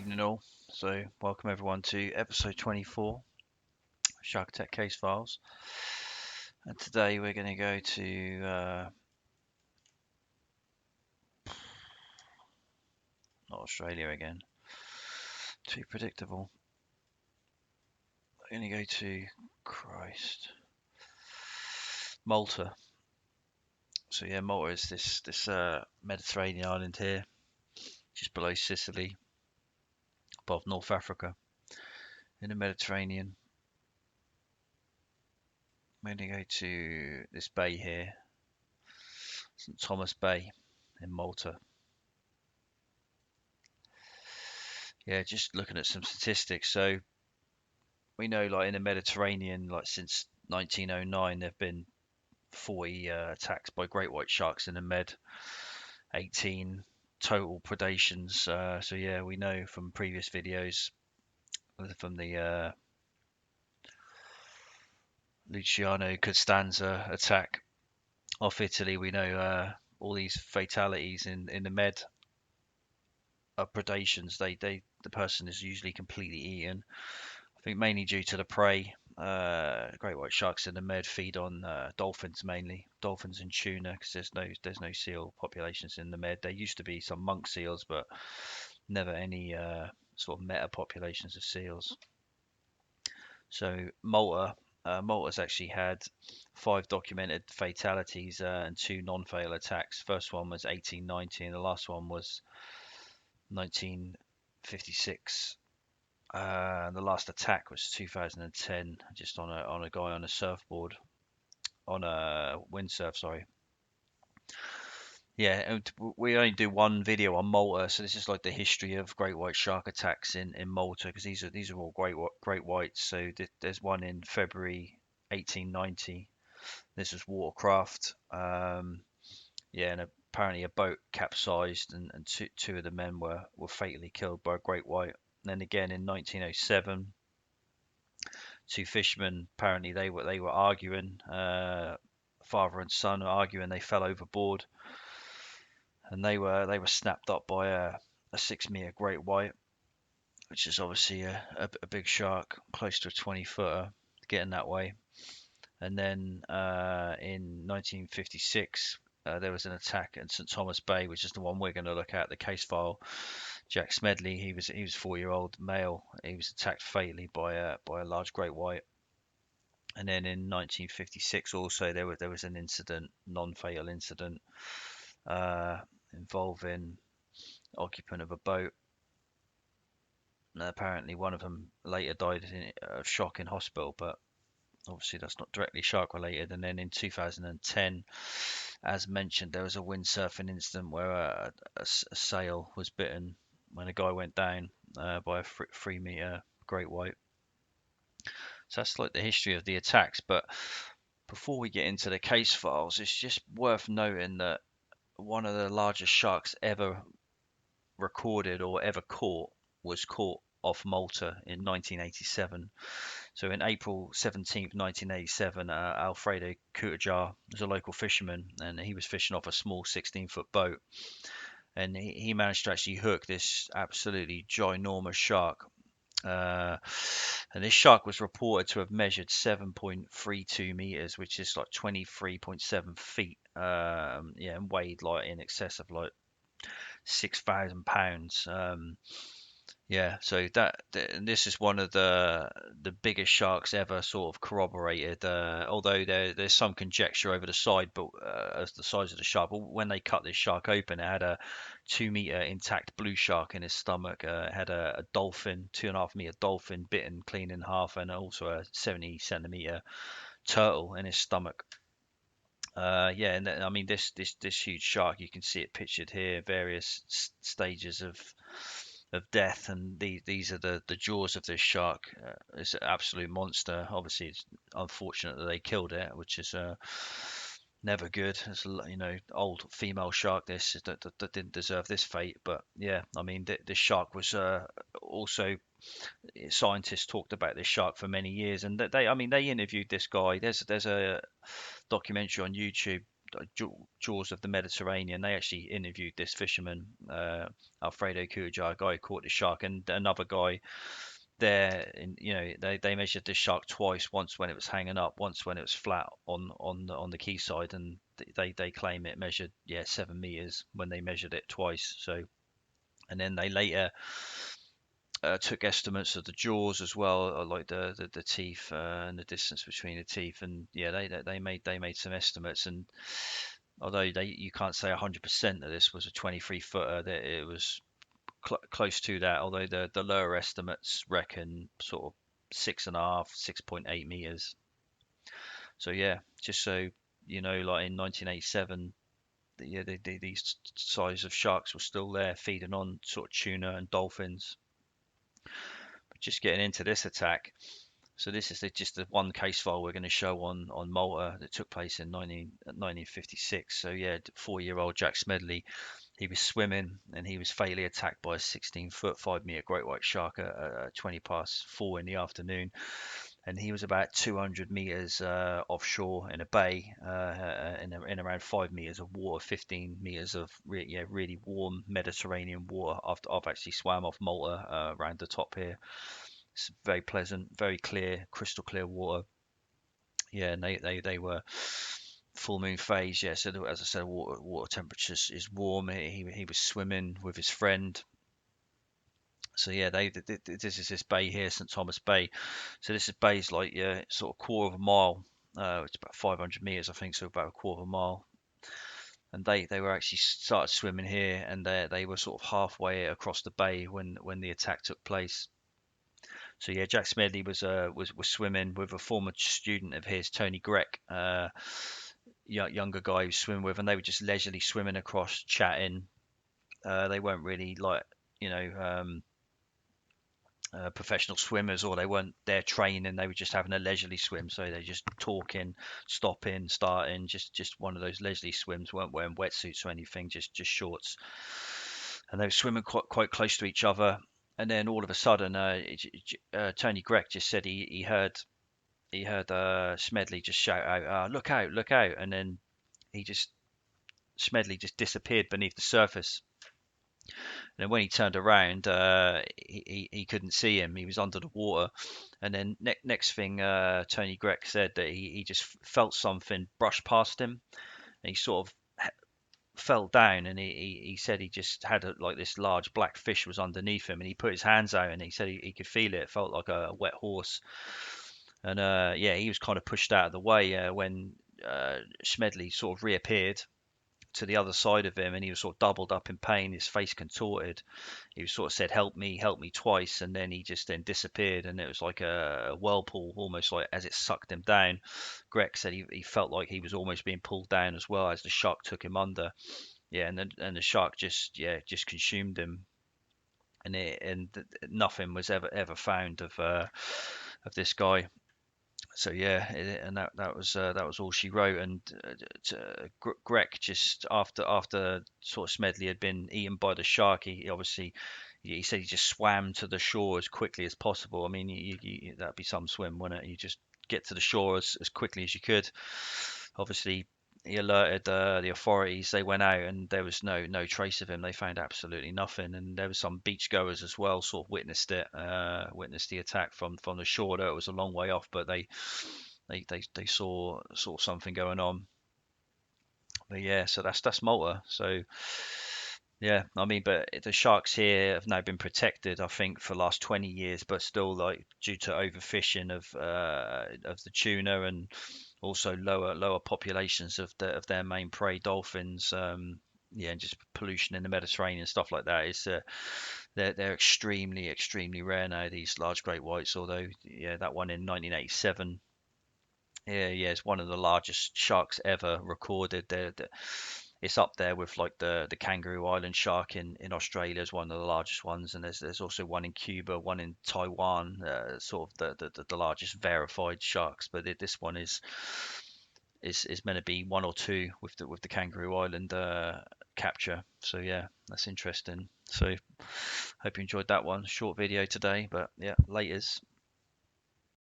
Evening all. So welcome everyone to episode 24, Shark Attack Case Files. And today we're going to go to not Australia again. Too predictable. We're going to go to Malta. So yeah, Malta is this Mediterranean island here, just below Sicily, above North Africa, in the Mediterranean. We're going to go to this bay here, St Thomas Bay in Malta. Yeah, just looking at some statistics. So we know, like in the Mediterranean, like since 1909, there've been 40 attacks by great white sharks in the Med, 18 total predations. So yeah, we know from previous videos, from the Luciano Costanza attack off Italy, we know all these fatalities in the Med are predations. The person is usually completely eaten. I think mainly due to the prey. Great white sharks in the Med feed on dolphins mainly, dolphins and tuna, because there's no seal populations in the Med. There used to be some monk seals, but never any sort of meta populations of seals. So Malta's actually had 5 documented fatalities and 2 non-fatal attacks. First one was 1890, and the last one was 1956. The last attack was 2010, just on a guy on a surfboard, on a windsurf, sorry. Yeah, and we only do one video on Malta, so this is like the history of great white shark attacks in Malta, because these are all great whites. So there's one in February 1890. This was watercraft. Yeah, and apparently a boat capsized, and two of the men were fatally killed by a great white. And then again in 1907. 2 fishermen, apparently they were arguing, father and son arguing. They fell overboard, and they were snapped up by a 6-meter great white, which is obviously a big shark, close to a 20-footer, getting that way. And then in 1956, there was an attack in St Thomas Bay, which is the one we're going to look at, the case file. Jack Smedley, he was 4-year-old male. He was attacked fatally by a large great white. And then in 1956, also there was an incident, non-fatal incident, involving occupant of a boat. And apparently, one of them later died of shock in hospital, but obviously that's not directly shark related. And then in 2010, as mentioned, there was a windsurfing incident where a sail was bitten when a guy went down by a 3-meter great white. So that's like the history of the attacks. But before we get into the case files, it's just worth noting that one of the largest sharks ever recorded or ever caught was caught off Malta in 1987. So in April 17th, 1987, Alfredo Kutajar was a local fisherman, and he was fishing off a small 16-foot boat. And he managed to actually hook this absolutely ginormous shark. And this shark was reported to have measured 7.32 meters, which is like 23.7 feet. Yeah, and weighed like in excess of like 6,000 pounds. Yeah, so this is one of the biggest sharks ever sort of corroborated. Although there's some conjecture over the side, but as the size of the shark. But when they cut this shark open, it had a 2-meter intact blue shark in his stomach. It had a dolphin, 2.5-meter dolphin, bitten clean in half, and also a 70-centimeter turtle in his stomach. Yeah, and I mean this huge shark, you can see it pictured here, various stages of death, and these are the jaws of this shark. It's an absolute monster. Obviously, it's unfortunate that they killed it, which is never good. It's old female shark. That didn't deserve this fate. But yeah, I mean this shark was also, scientists talked about this shark for many years, and I mean they interviewed this guy. There's a documentary on YouTube jaws of the Mediterranean. They actually interviewed this fisherman, Alfredo Cuellar, a guy who caught the shark, and another guy there. And they measured this shark twice. Once when it was hanging up, once when it was flat on the quayside, and they claim it measured 7 meters when they measured it twice. So, and then they later took estimates of the jaws as well, like the teeth and the distance between the teeth, and yeah, they made some estimates, and although you can't say 100% that this was a 23 footer, that it was close to that. Although the lower estimates reckon sort of 6.5, 6.8 meters. So yeah, just so like in 1987, these size of sharks were still there, feeding on sort of tuna and dolphins. But just getting into this attack. So this is just the one case file we're going to show on Malta that took place in 1956. So yeah, 4-year-old Jack Smedley, he was swimming and he was fatally attacked by a 16-foot, 5-meter great white shark at 20 past 4 in the afternoon. And he was about 200 meters offshore in a bay, in around 5 meters of water, 15 meters of really warm Mediterranean water. I've actually swam off Malta around the top here. It's very pleasant, very clear, crystal clear water. Yeah, and they were full moon phase. Yeah, so as I said, water temperature is warm. He was swimming with his friend. So yeah, this is this bay here, St Thomas Bay. So this bay's like sort of quarter of a mile. It's about 500 meters, I think, so about a quarter of a mile. And they were actually started swimming here, and they were sort of halfway across the bay when the attack took place. So yeah, Jack Smedley was swimming with a former student of his, Tony Greck, younger guy he was swimming with, and they were just leisurely swimming across, chatting. They weren't really like professional swimmers, or they weren't there training. They were just having a leisurely swim, so they just talking, stopping, starting, just one of those leisurely swims. Weren't wearing wetsuits or anything, just shorts, and they were swimming quite close to each other. And then all of a sudden, Tony Greck just said he heard Smedley just shout out, "Look out, look out!" And then he just Smedley just disappeared beneath the surface. And then when he turned around, he couldn't see him. He was under the water. And then next thing, Tony Greck said that he just felt something brush past him, and he sort of fell down, and he said he just had like this large black fish was underneath him, and he put his hands out, and he said he could feel it. It felt like a wet horse. And yeah, he was kind of pushed out of the way when Smedley sort of reappeared to the other side of him, and he was sort of doubled up in pain, his face contorted. He was sort of said, help me" twice, and then he just then disappeared, and it was like a whirlpool, almost like as it sucked him down. Greg said he felt like he was almost being pulled down as well as the shark took him under. Yeah, and the shark just consumed him, and nothing was ever found of this guy. So yeah, and that was all she wrote. And Greg, just after sort of Smedley had been eaten by the shark, he obviously he said he just swam to the shore as quickly as possible. I mean, that'd be some swim, wouldn't it? You just get to the shore as quickly as you could. Obviously, he alerted the authorities. They went out, and there was no trace of him. They found absolutely nothing, and there was some beachgoers as well, sort of witnessed it, witnessed the attack from the shore. Though it was a long way off, but they saw something going on. But yeah, so that's Malta. So yeah, I mean, but the sharks here have now been protected, I think, for the last 20 years, but still, like, due to overfishing of the tuna, and also lower populations of their main prey, dolphins. Yeah, and just pollution in the Mediterranean, stuff like that. They're extremely rare now, these large great whites. Although yeah, that one in 1987. Yeah, it's one of the largest sharks ever recorded. It's up there with like the Kangaroo Island shark in Australia is one of the largest ones, and there's also one in Cuba, one in Taiwan, sort of the largest verified sharks. But this one is meant to be one or two with the Kangaroo Island capture. So yeah, that's interesting. So hope you enjoyed that one. Short video today, but yeah, laters.